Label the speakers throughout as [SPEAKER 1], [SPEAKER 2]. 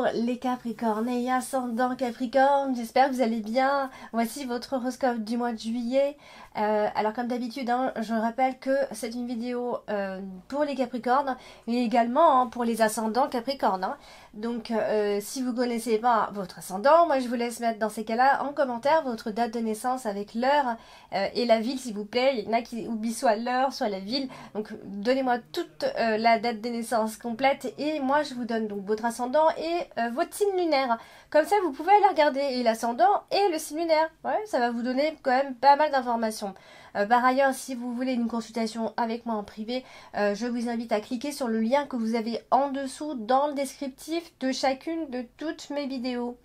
[SPEAKER 1] Bonjour les Capricornes et ascendant Capricorne, j'espère que vous allez bien. Voici votre horoscope du mois de juillet. Alors comme d'habitude, je rappelle que c'est une vidéo pour les Capricornes, mais également pour les ascendants Capricornes. Donc si vous ne connaissez pas votre ascendant, moi je vous laisse mettre dans ces cas-là en commentaire votre date de naissance avec l'heure et la ville s'il vous plaît. Il y en a qui oublient soit l'heure, soit la ville. Donc donnez-moi toute la date de naissance complète et moi je vous donne donc votre ascendant et votre signe lunaire. Comme ça vous pouvez aller regarder et l'ascendant et le signe lunaire. Ouais, ça va vous donner quand même pas mal d'informations. Par ailleurs, si vous voulez une consultation avec moi en privé, je vous invite à cliquer sur le lien que vous avez en dessous dans le descriptif de chacune de toutes mes vidéos.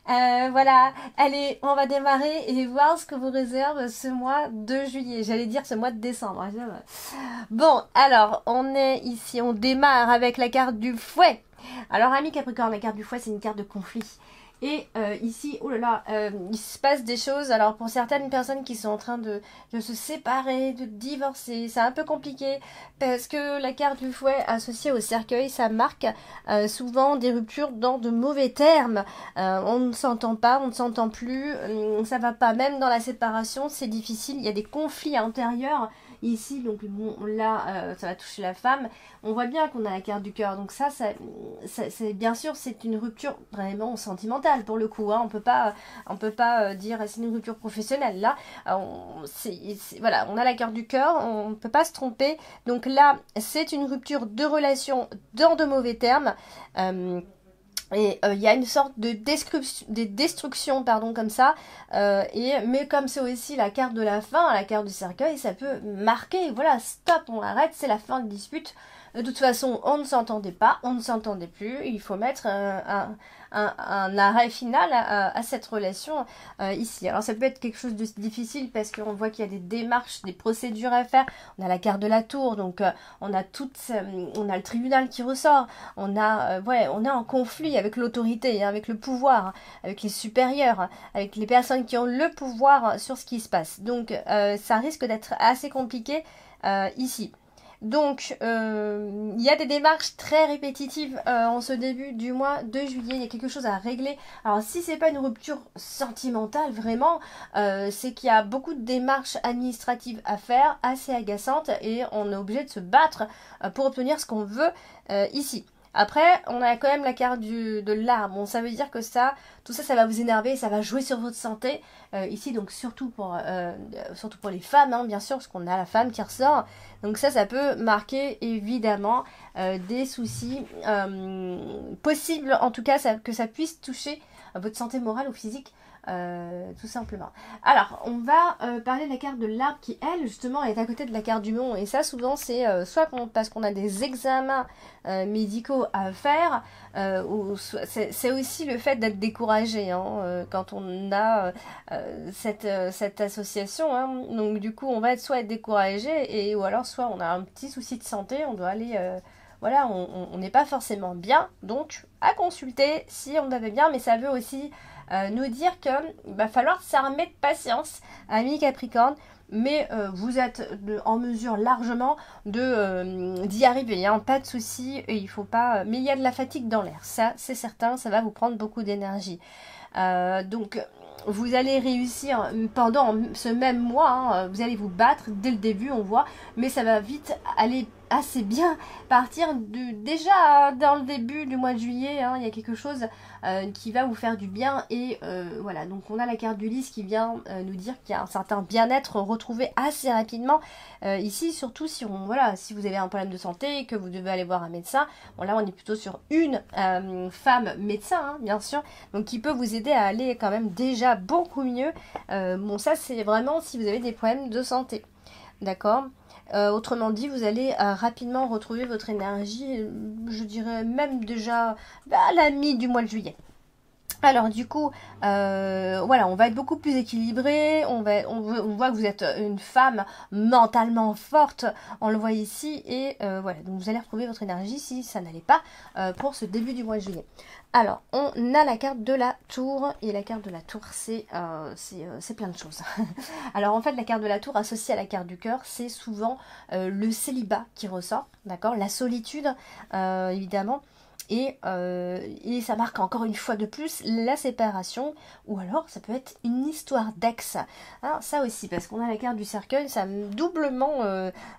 [SPEAKER 1] Voilà, allez, on va démarrer et voir ce que vous réserve ce mois de juillet. J'allais dire ce mois de décembre. Bon, alors, on est ici, on démarre avec la carte du fouet. Alors, ami Capricorne, la carte du fouet, c'est une carte de conflit. Et ici, oh là là, il se passe des choses. Alors pour certaines personnes qui sont en train de se séparer, de divorcer, c'est un peu compliqué parce que la carte du fouet associée au cercueil, ça marque souvent des ruptures dans de mauvais termes. On ne s'entend pas, on ne s'entend plus, ça va pas. Même dans la séparation, c'est difficile. Il y a des conflits intérieurs ici. Donc bon, là, ça va toucher la femme. On voit bien qu'on a la carte du cœur. Donc ça c'est bien sûr, c'est une rupture vraiment sentimentale pour le coup. On peut pas dire c'est une rupture professionnelle. Là, voilà, on a la carte du cœur. On ne peut pas se tromper. Donc là, c'est une rupture de relation dans de mauvais termes. Et il y a une sorte de destruction, pardon, comme ça. Mais comme c'est aussi la carte de la fin, la carte du cercueil, ça peut marquer, voilà, stop, on arrête, c'est la fin de dispute. De toute façon, on ne s'entendait pas, on ne s'entendait plus. Il faut mettre un arrêt final à cette relation ici. Alors ça peut être quelque chose de difficile parce qu'on voit qu'il y a des démarches, des procédures à faire. On a la carte de la tour, donc on a le tribunal qui ressort. On est en conflit avec l'autorité, avec le pouvoir, avec les supérieurs, avec les personnes qui ont le pouvoir sur ce qui se passe. Donc ça risque d'être assez compliqué ici. Donc, il y a des démarches très répétitives en ce début du mois de juillet. Il y a quelque chose à régler. Alors, si c'est pas une rupture sentimentale, vraiment, c'est qu'il y a beaucoup de démarches administratives à faire, assez agaçantes, et on est obligé de se battre pour obtenir ce qu'on veut ici. Après, on a quand même la carte de l'arbre. Bon, ça veut dire que tout ça, ça va vous énerver, ça va jouer sur votre santé. Ici, donc surtout pour les femmes, bien sûr, parce qu'on a la femme qui ressort. Donc ça peut marquer évidemment des soucis possibles, en tout cas, que ça puisse toucher votre santé morale ou physique. Tout simplement. Alors, on va parler de la carte de l'arbre qui, elle, justement, est à côté de la carte du mont. Et ça, souvent, c'est soit parce qu'on a des examens médicaux à faire, ou c'est aussi le fait d'être découragé quand on a cette association. Donc, du coup, on va soit être découragé, ou alors soit on a un petit souci de santé, on doit aller... voilà, on n'est pas forcément bien, donc à consulter si on avait bien, mais ça veut aussi nous dire qu'il va falloir s'armer de patience, amis Capricorne, mais vous êtes en mesure largement d'y arriver, pas de souci, il faut pas, mais il y a de la fatigue dans l'air, ça c'est certain, ça va vous prendre beaucoup d'énergie. Donc vous allez réussir pendant ce même mois, vous allez vous battre dès le début, on voit, mais ça va vite aller assez bien partir déjà dans le début du mois de juillet, il y a quelque chose qui va vous faire du bien et voilà, donc on a la carte du lys qui vient nous dire qu'il y a un certain bien-être retrouvé assez rapidement ici, surtout si vous avez un problème de santé et que vous devez aller voir un médecin. Bon, là on est plutôt sur une femme médecin, bien sûr, donc qui peut vous aider à aller quand même déjà beaucoup mieux. Bon, ça c'est vraiment si vous avez des problèmes de santé, d'accord. Autrement dit, vous allez rapidement retrouver votre énergie, je dirais même déjà à la mi du mois de juillet. Alors du coup, voilà, on va être beaucoup plus équilibré, on voit que vous êtes une femme mentalement forte, on le voit ici, et voilà, donc vous allez retrouver votre énergie si ça n'allait pas pour ce début du mois de juillet. Alors, on a la carte de la tour, et la carte de la tour, c'est plein de choses. Alors en fait, la carte de la tour associée à la carte du cœur, c'est souvent le célibat qui ressort, d'accord, la solitude, évidemment. Et ça marque encore une fois de plus la séparation, ou alors ça peut être une histoire d'ex. Alors ça aussi, parce qu'on a la carte du cercueil, ça doublement,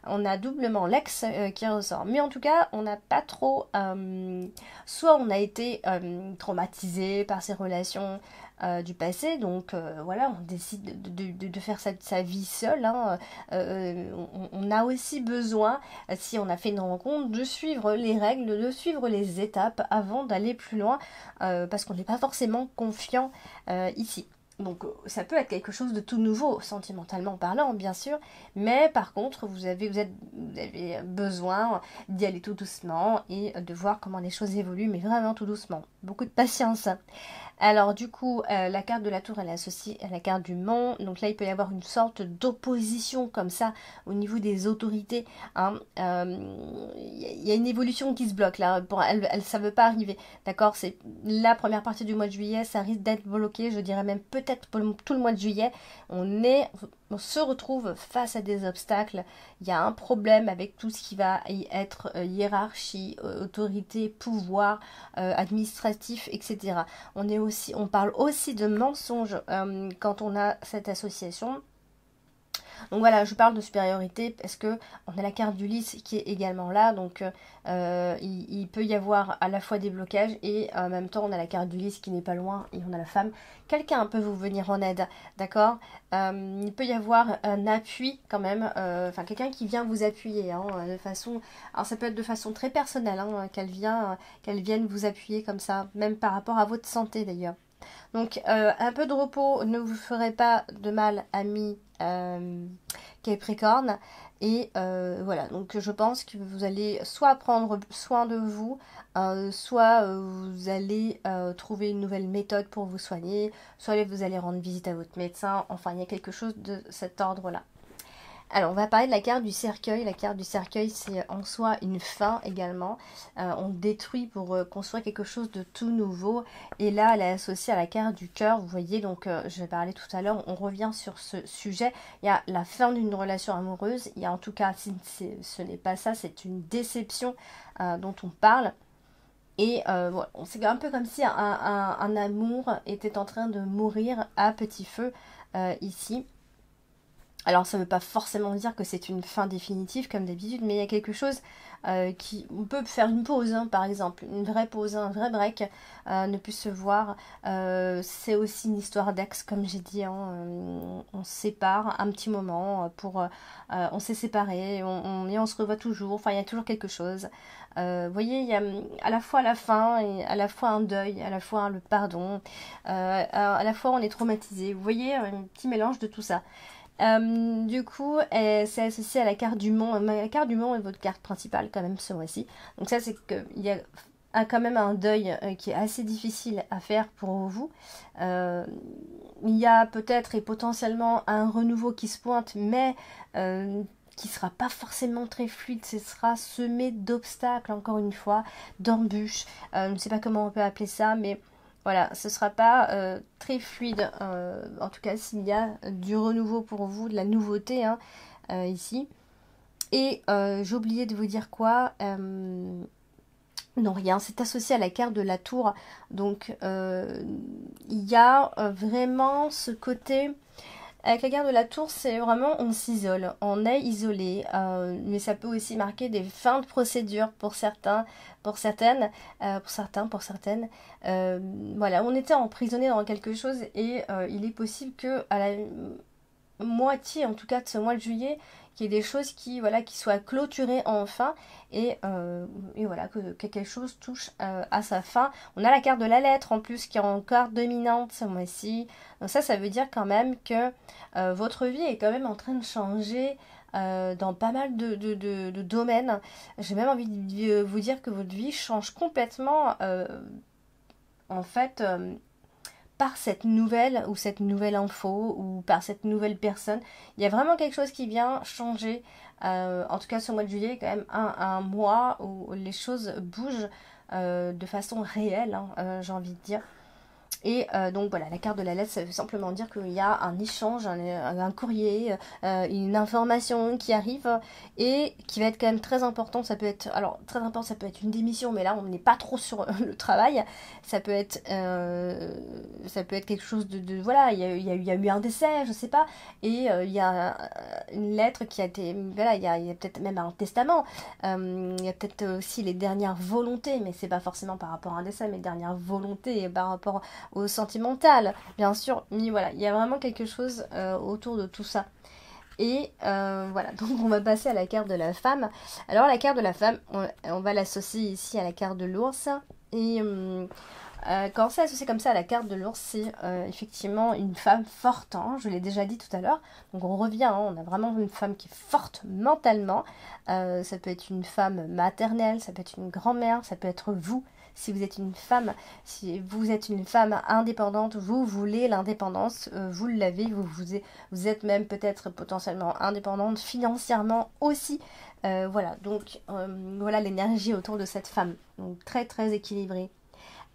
[SPEAKER 1] on a doublement l'ex qui ressort. Mais en tout cas, on n'a pas trop, soit on a été traumatisé par ces relations du passé, donc voilà, on décide de faire sa vie seule. Hein. On a aussi besoin, si on a fait une rencontre, de suivre les règles, de suivre les étapes avant d'aller plus loin, parce qu'on n'est pas forcément confiant ici. Donc ça peut être quelque chose de tout nouveau, sentimentalement parlant, bien sûr, mais par contre, vous avez besoin d'y aller tout doucement et de voir comment les choses évoluent, mais vraiment tout doucement. Beaucoup de patience. Alors du coup, la carte de la tour, elle est associée à la carte du mont. Donc là, il peut y avoir une sorte d'opposition comme ça au niveau des autorités. Hein. Y a une évolution qui se bloque là. Bon, ça ne veut pas arriver. D'accord. C'est la première partie du mois de juillet. Ça risque d'être bloqué. Je dirais même peut-être pour tout le mois de juillet. On se retrouve face à des obstacles. Il y a un problème avec tout ce qui va y être hiérarchie, autorité, pouvoir administratif, etc. On parle aussi de mensonges quand on a cette association. Donc voilà, je parle de supériorité parce que on a la carte du lys qui est également là, donc il peut y avoir à la fois des blocages et en même temps on a la carte du lys qui n'est pas loin et on a la femme. Quelqu'un peut vous venir en aide, d'accord. Il peut y avoir un appui quand même, enfin quelqu'un qui vient vous appuyer hein, de façon, alors ça peut être de façon très personnelle, hein, qu'elle vienne vous appuyer comme ça, même par rapport à votre santé d'ailleurs. Donc un peu de repos ne vous ferait pas de mal, amis Capricorne. Et voilà, donc je pense que vous allez soit prendre soin de vous, soit vous allez trouver une nouvelle méthode pour vous soigner, soit vous allez rendre visite à votre médecin, enfin il y a quelque chose de cet ordre-là. Alors, on va parler de la carte du cercueil. La carte du cercueil, c'est en soi une fin également. On détruit pour construire quelque chose de tout nouveau. Et là, elle est associée à la carte du cœur. Vous voyez, donc, je vais parler tout à l'heure. On revient sur ce sujet. Il y a la fin d'une relation amoureuse. Il y a en tout cas, ce n'est pas ça, c'est une déception dont on parle. Et voilà, c'est un peu comme si un amour était en train de mourir à petit feu ici. Alors ça ne veut pas forcément dire que c'est une fin définitive comme d'habitude, mais il y a quelque chose qui... On peut faire une pause, hein, par exemple, une vraie pause, un vrai break, ne plus se voir. C'est aussi une histoire d'ex, comme j'ai dit, hein, on se sépare un petit moment, on s'est séparés, et on se revoit toujours, enfin il y a toujours quelque chose. Vous voyez, il y a à la fois la fin, et à la fois un deuil, à la fois le pardon, à la fois on est traumatisé. Vous voyez, un petit mélange de tout ça. Du coup, c'est associé à la carte du mont. La carte du mont est votre carte principale quand même ce mois-ci. Donc ça, c'est qu'il y a quand même un deuil qui est assez difficile à faire pour vous. Il y a peut-être et potentiellement un renouveau qui se pointe, mais qui sera pas forcément très fluide. Ce sera semé d'obstacles, encore une fois, d'embûches. Je ne sais pas comment on peut appeler ça, mais... Voilà, ce ne sera pas très fluide, en tout cas s'il y a du renouveau pour vous, de la nouveauté hein, ici. Et j'ai oublié de vous dire quoi non, rien, c'est associé à la carte de la tour. Donc il y a vraiment ce côté... Avec la carte de la tour, c'est vraiment on s'isole, on est isolé, mais ça peut aussi marquer des fins de procédure pour certains, pour certaines, pour certaines. Voilà, on était emprisonné dans quelque chose et il est possible que à la moitié, en tout cas de ce mois de juillet, qu'il y ait des choses qui, voilà, qui soient clôturées enfin et voilà, que quelque chose touche à sa fin. On a la carte de la lettre en plus qui est en carte dominante ce mois-ci. Donc ça veut dire quand même que votre vie est quand même en train de changer dans pas mal de domaines. J'ai même envie de vous dire que votre vie change complètement en fait par cette nouvelle ou cette nouvelle info ou par cette nouvelle personne. Il y a vraiment quelque chose qui vient changer. En tout cas, ce mois de juillet est quand même un mois où les choses bougent de façon réelle, hein, j'ai envie de dire. Et donc voilà, la carte de la lettre, ça veut simplement dire qu'il y a un échange, un courrier, une information qui arrive et qui va être quand même très important. Ça peut être, alors très important, ça peut être une démission, mais là on n'est pas trop sur le travail. Ça peut être quelque chose voilà, il y a eu un décès, je sais pas, et il y a une lettre qui a été, voilà, il y a peut-être même un testament. Il y a peut-être aussi les dernières volontés, mais c'est pas forcément par rapport à un décès, mais les dernières volontés par rapport au sentimental, bien sûr. Mais voilà, il y a vraiment quelque chose autour de tout ça. Et voilà, donc on va passer à la carte de la femme. Alors la carte de la femme, on va l'associer ici à la carte de l'ours. Et quand c'est associé comme ça à la carte de l'ours, c'est effectivement une femme forte, hein, je l'ai déjà dit tout à l'heure. Donc on revient, hein, on a vraiment une femme qui est forte mentalement. Ça peut être une femme maternelle, ça peut être une grand-mère, ça peut être vous. Si vous êtes une femme, si vous êtes une femme indépendante, vous voulez l'indépendance, vous l'avez, vous êtes même peut-être potentiellement indépendante financièrement aussi. Voilà, donc voilà l'énergie autour de cette femme. Donc très très équilibrée.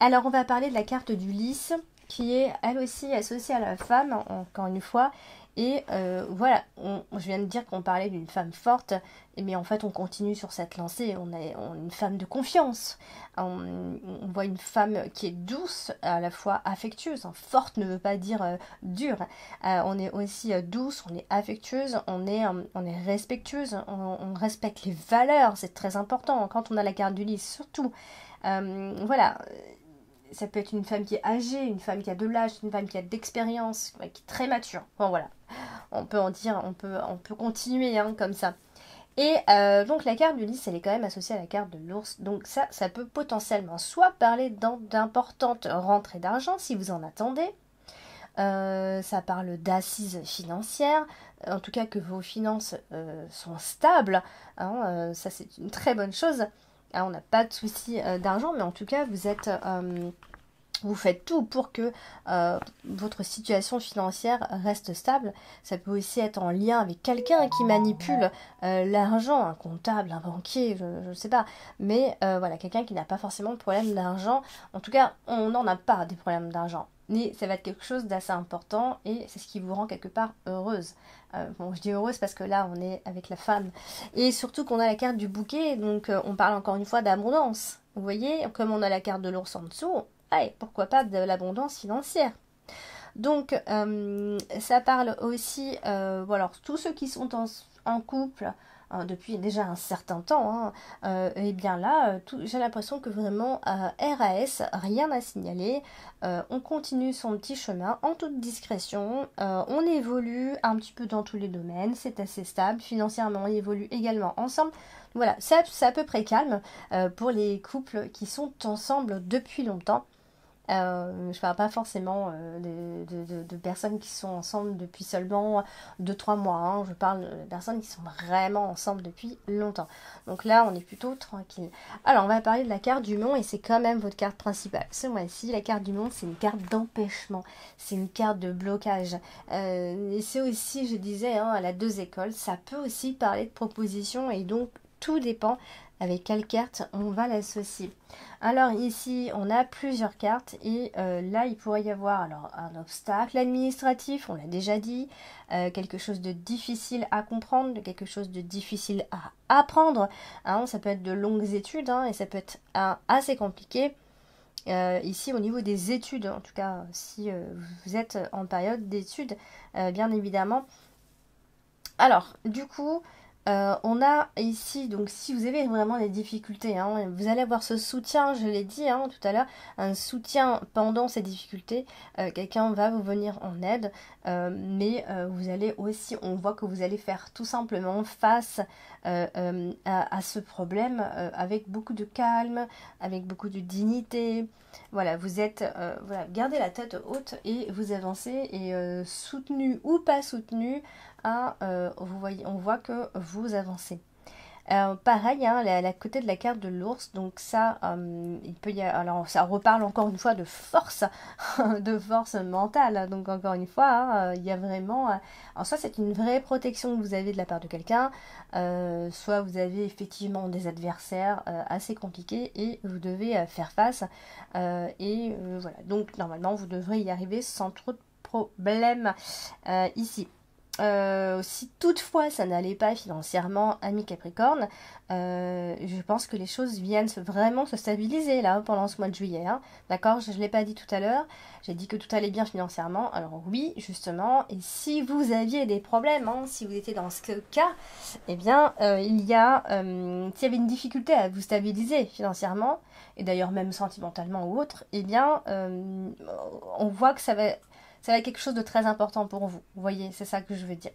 [SPEAKER 1] Alors on va parler de la carte du lys qui est elle aussi associée à la femme, encore une fois. Et voilà, je viens de dire qu'on parlait d'une femme forte, mais en fait on continue sur cette lancée, on est une femme de confiance, on voit une femme qui est douce, à la fois affectueuse, hein. Forte ne veut pas dire dure, on est aussi douce, on est affectueuse, on est respectueuse, on respecte les valeurs, c'est très important quand on a la carte du lys surtout. Voilà, ça peut être une femme qui est âgée, une femme qui a de l'âge, une femme qui a de l'expérience, qui est très mature. Bon voilà, on peut en dire, on peut continuer hein, comme ça. Et donc la carte du lys, elle est quand même associée à la carte de l'ours. Donc ça peut potentiellement soit parler d'importantes rentrées d'argent si vous en attendez. Ça parle d'assises financières, en tout cas que vos finances sont stables. Hein, ça c'est une très bonne chose. Hein, on n'a pas de souci d'argent, mais en tout cas vous faites tout pour que votre situation financière reste stable. Ça peut aussi être en lien avec quelqu'un qui manipule l'argent, un comptable, un banquier, je ne sais pas. Mais voilà, quelqu'un qui n'a pas forcément de problème d'argent. En tout cas, on n'en a pas des problèmes d'argent. Mais ça va être quelque chose d'assez important et c'est ce qui vous rend quelque part heureuse. Bon, je dis heureuse parce que là, on est avec la femme. Et surtout qu'on a la carte du bouquet, donc on parle encore une fois d'abondance. Vous voyez, comme on a la carte de l'ours en dessous, et pourquoi pas de l'abondance financière. Donc, ça parle aussi, bon, alors, tous ceux qui sont en couple depuis déjà un certain temps, et bien là, j'ai l'impression que vraiment, RAS, rien à signaler, on continue son petit chemin en toute discrétion, on évolue un petit peu dans tous les domaines, c'est assez stable, financièrement on évolue également ensemble. Voilà, c'est à peu près calme pour les couples qui sont ensemble depuis longtemps. Je parle pas forcément de personnes qui sont ensemble depuis seulement 2-3 mois. Hein. Je parle de personnes qui sont vraiment ensemble depuis longtemps. Donc là, on est plutôt tranquille. Alors, on va parler de la carte du monde et c'est quand même votre carte principale. Ce mois-ci, la carte du monde, c'est une carte d'empêchement. C'est une carte de blocage. Et c'est aussi, je disais, hein, elle a deux écoles. Ça peut aussi parler de proposition et donc tout dépend avec quelle carte on va l'associer. Alors ici, on a plusieurs cartes et là, il pourrait y avoir alors un obstacle administratif, on l'a déjà dit, quelque chose de difficile à comprendre, quelque chose de difficile à apprendre. Hein, ça peut être de longues études hein, et ça peut être assez compliqué. Ici, au niveau des études, en tout cas, si vous êtes en période d'études, bien évidemment. Alors, du coup, on a ici, donc si vous avez vraiment des difficultés, hein, vous allez avoir ce soutien, je l'ai dit hein, tout à l'heure, un soutien pendant ces difficultés, quelqu'un va vous venir en aide, mais vous allez aussi, on voit que vous allez faire tout simplement face à ce problème avec beaucoup de calme, avec beaucoup de dignité. Voilà, vous êtes, voilà, gardez la tête haute et vous avancez et soutenu ou pas soutenu, on voit que vous avancez. Pareil, hein, la côté de la carte de l'ours, donc ça, il peut y avoir, alors ça reparle encore une fois de force, de force mentale, donc encore une fois, hein, il y a vraiment, en soi c'est une vraie protection que vous avez de la part de quelqu'un, soit vous avez effectivement des adversaires assez compliqués et vous devez faire face, voilà, donc normalement vous devrez y arriver sans trop de problèmes ici. Si toutefois ça n'allait pas financièrement, ami Capricorne, je pense que les choses viennent vraiment se stabiliser là pendant ce mois de juillet. Hein. D'accord, je ne l'ai pas dit tout à l'heure, j'ai dit que tout allait bien financièrement. Alors oui, justement, et si vous aviez des problèmes, hein, si vous étiez dans ce cas, eh bien, s'il y avait une difficulté à vous stabiliser financièrement, et d'ailleurs même sentimentalement ou autre, eh bien, on voit que ça va être quelque chose de très important pour vous. Vous voyez, c'est ça que je veux dire.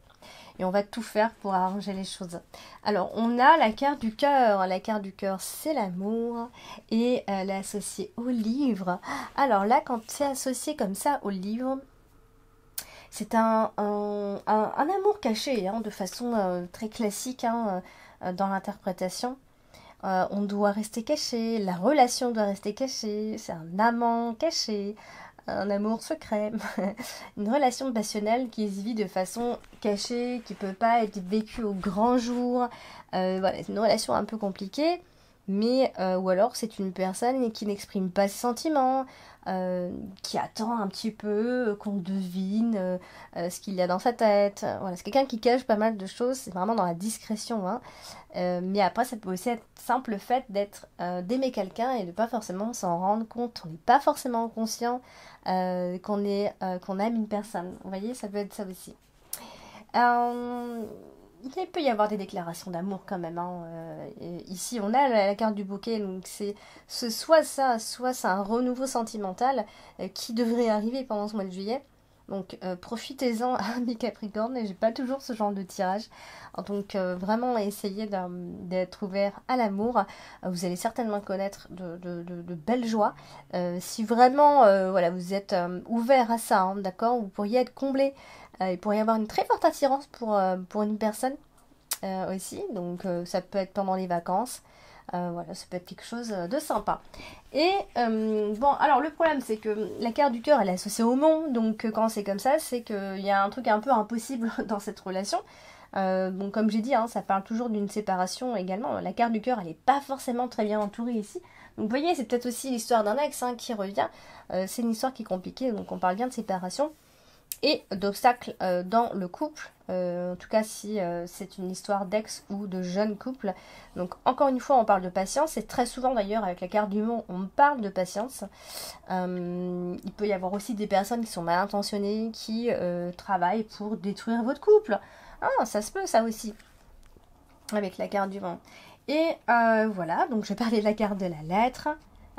[SPEAKER 1] Et on va tout faire pour arranger les choses. Alors, on a la carte du cœur. La carte du cœur, c'est l'amour. Et elle est associée au livre. Alors là, quand c'est associé comme ça au livre, c'est un amour caché, hein, de façon très classique hein, dans l'interprétation. On doit rester caché, la relation doit rester cachée, c'est un amant caché, un amour secret, une relation passionnelle qui se vit de façon cachée, qui peut pas être vécue au grand jour. Voilà, c'est une relation un peu compliquée, mais ou alors c'est une personne qui n'exprime pas ses sentiments, qui attend un petit peu qu'on devine ce qu'il y a dans sa tête. Voilà, c'est quelqu'un qui cache pas mal de choses, c'est vraiment dans la discrétion. Hein. Mais après, ça peut aussi être simple fait d'aimer quelqu'un et de pas forcément s'en rendre compte. On n'est pas forcément conscient qu'on aime une personne. Vous voyez, ça peut être ça aussi. Il peut y avoir des déclarations d'amour quand même. Hein. Ici, on a la carte du bouquet, donc c'est soit ça, soit c'est un renouveau sentimental qui devrait arriver pendant ce mois de juillet. Donc profitez-en, mes Capricornes, et j'ai pas toujours ce genre de tirage. Donc vraiment essayez d'être ouvert à l'amour. Vous allez certainement connaître de belles joies. Si vraiment voilà, vous êtes ouvert à ça, hein, d'accord, vous pourriez être comblé. Il pourrait y avoir une très forte attirance pour une personne aussi. Donc ça peut être pendant les vacances. Voilà, ça peut être quelque chose de sympa. Et bon, alors le problème c'est que la carte du cœur elle est associée au monde, donc quand c'est comme ça, c'est qu'il y a un truc un peu impossible dans cette relation. Bon, comme j'ai dit, hein, ça parle toujours d'une séparation également. La carte du cœur elle n'est pas forcément très bien entourée ici. Donc vous voyez, c'est peut-être aussi l'histoire d'un ex hein, qui revient. C'est une histoire qui est compliquée, donc on parle bien de séparation et d'obstacles dans le couple, en tout cas si c'est une histoire d'ex ou de jeune couple. Donc encore une fois on parle de patience, et très souvent d'ailleurs avec la carte du monde on parle de patience. Il peut y avoir aussi des personnes qui sont mal intentionnées, qui travaillent pour détruire votre couple. Ah, ça se peut ça aussi, avec la carte du monde. Et voilà, donc je vais parler de la carte de la lettre.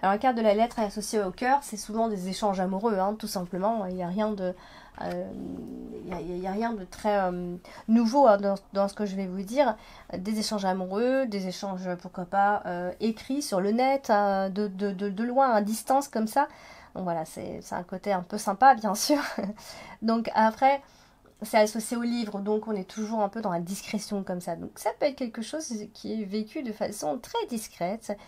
[SPEAKER 1] Alors la carte de la lettre est associée au cœur, c'est souvent des échanges amoureux, hein, tout simplement. Il n'y a rien de, y a rien de très nouveau hein, dans ce que je vais vous dire. Des échanges amoureux, des échanges, pourquoi pas, écrits sur le net, de loin, à distance comme ça. Donc voilà, c'est un côté un peu sympa, bien sûr. Donc après, c'est associé au livre, donc on est toujours un peu dans la discrétion comme ça. Donc ça peut être quelque chose qui est vécu de façon très discrète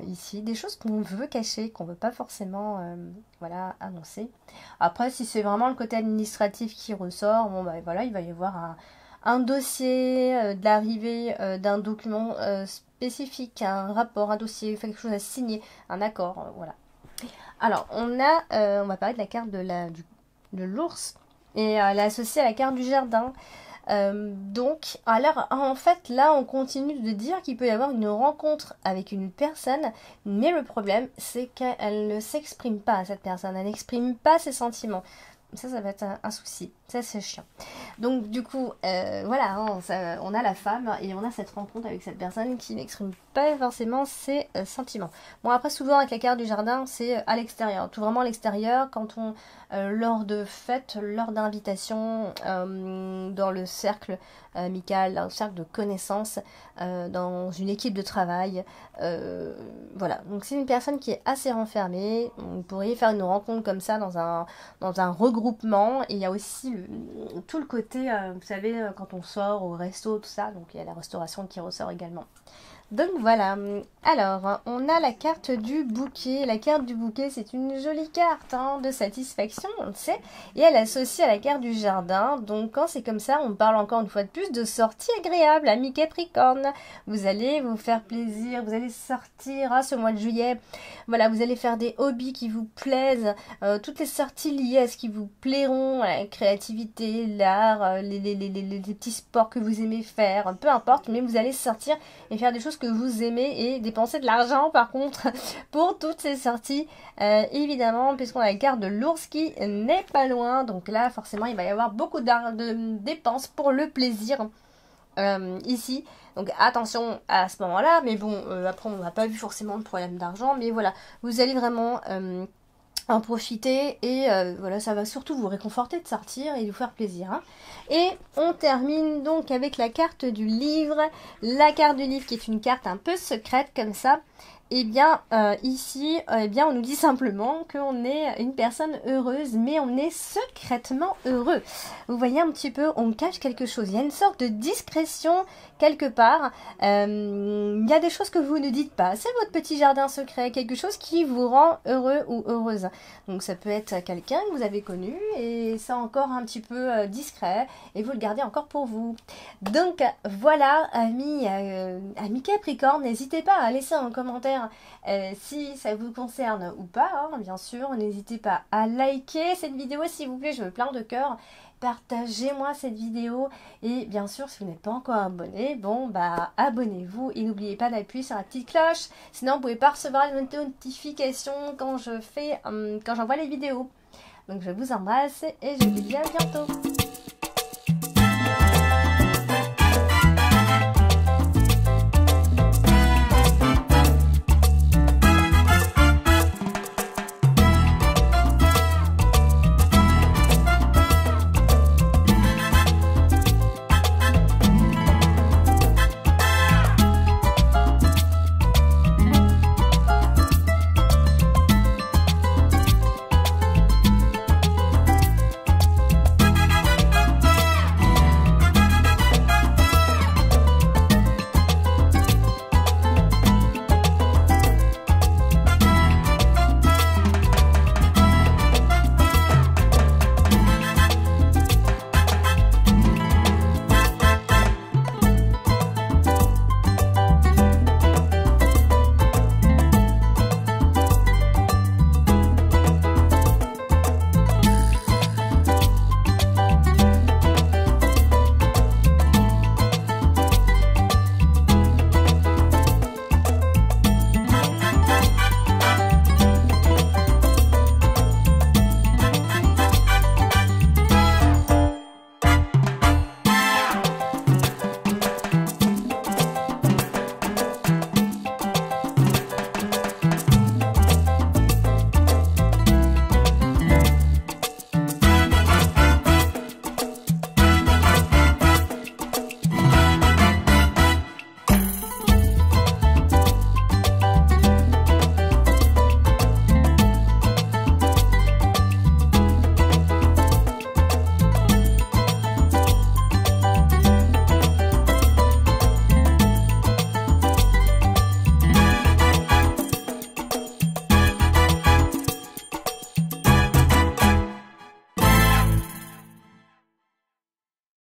[SPEAKER 1] ici, des choses qu'on veut cacher, qu'on veut pas forcément voilà, annoncer. Après, si c'est vraiment le côté administratif qui ressort, bon bah voilà, il va y avoir un dossier, de l'arrivée d'un document spécifique, un rapport, un dossier, quelque chose à signer, un accord, voilà. Alors on va parler de la carte de l'ours. Et elle est associée à la carte du jardin. Donc, alors, en fait, là, on continue de dire qu'il peut y avoir une rencontre avec une personne, mais le problème, c'est qu'elle ne s'exprime pas, cette personne. Elle n'exprime pas ses sentiments. Ça va être un souci. Ça, c'est chiant. Donc, du coup, voilà, hein, on a la femme et on a cette rencontre avec cette personne qui n'exprime pas forcément ses sentiments. Bon, après, souvent, avec la carte du jardin, c'est à l'extérieur. Tout vraiment à l'extérieur, quand lors de fêtes, lors d'invitations, dans le cercle amical, un cercle de connaissances, dans une équipe de travail. Voilà, donc c'est une personne qui est assez renfermée. Vous pourriez faire une rencontre comme ça dans un regroupement. Et il y a aussi tout le côté, vous savez, quand on sort au resto, tout ça, donc il y a la restauration qui ressort également. Donc voilà, alors on a la carte du bouquet. La carte du bouquet, c'est une jolie carte de satisfaction, on le sait, et elle est associée à la carte du jardin. Donc quand c'est comme ça, on parle encore une fois de plus de sortie agréable, amis Capricorne. Vous allez vous faire plaisir, vous allez sortir ce mois de juillet. Voilà, vous allez faire des hobbies qui vous plaisent, toutes les sorties liées à ce qui vous plairont, la créativité, l'art, les petits sports que vous aimez faire, peu importe, mais vous allez sortir et faire des choses que vous aimez et dépenser de l'argent par contre pour toutes ces sorties, évidemment, puisqu'on a la carte de l'ours qui n'est pas loin. Donc là forcément il va y avoir beaucoup de dépenses pour le plaisir ici, donc attention à ce moment là, mais bon, après on n'a pas vu forcément de problème d'argent, mais voilà, vous allez vraiment en profiter et voilà, ça va surtout vous réconforter de sortir et vous faire plaisir. Et on termine donc avec la carte du livre. La carte du livre qui est une carte un peu secrète comme ça. Et bien ici, on nous dit simplement qu'on est une personne heureuse, mais on est secrètement heureux. Vous voyez un petit peu, on cache quelque chose. Il y a une sorte de discrétion quelque part. Il y a des choses que vous ne dites pas. C'est votre petit jardin secret, quelque chose qui vous rend heureux ou heureuse. Donc ça peut être quelqu'un que vous avez connu et c'est encore un petit peu discret et vous le gardez encore pour vous. Donc voilà, amis Capricorne, n'hésitez pas à laisser un commentaire si ça vous concerne ou pas, bien sûr. N'hésitez pas à liker cette vidéo s'il vous plaît, je veux plein de cœurs. Partagez-moi cette vidéo et bien sûr si vous n'êtes pas encore abonné, bon bah abonnez-vous et n'oubliez pas d'appuyer sur la petite cloche, sinon vous ne pouvez pas recevoir les notifications quand j'envoie les vidéos. Donc je vous embrasse et je vous dis à bientôt.